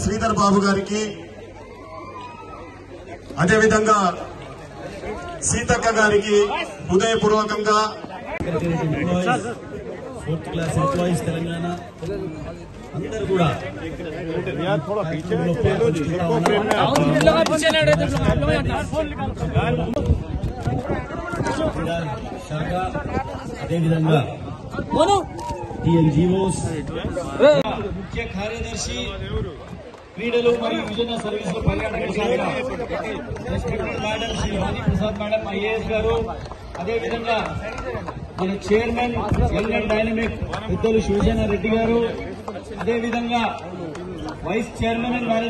శ్రీధర్ బాబు గారికి అదేవిధంగా సీతక్క గారికి హృదయపూర్వకంగా 4th क्लास ఎంప్లాయీస్ తెలంగాణ అందరూ కూడా అదేవిధంగా టీఎన్జీఓస్ ముఖ్య కార్యదర్శి క్రీడలు మరియు యువజన సర్వీసుల పర్యాటక మేడం శ్రీ వాణి ప్రసాద్ మేడం ఐఏఎస్ గారు, అదేవిధంగా మన చైర్మన్ యంగ్ అండ్ డైనమిక్ పెద్దలు శివసేన రెడ్డి గారు, అదేవిధంగా వైస్ చైర్మన్ అండ్ మేనేజింగ్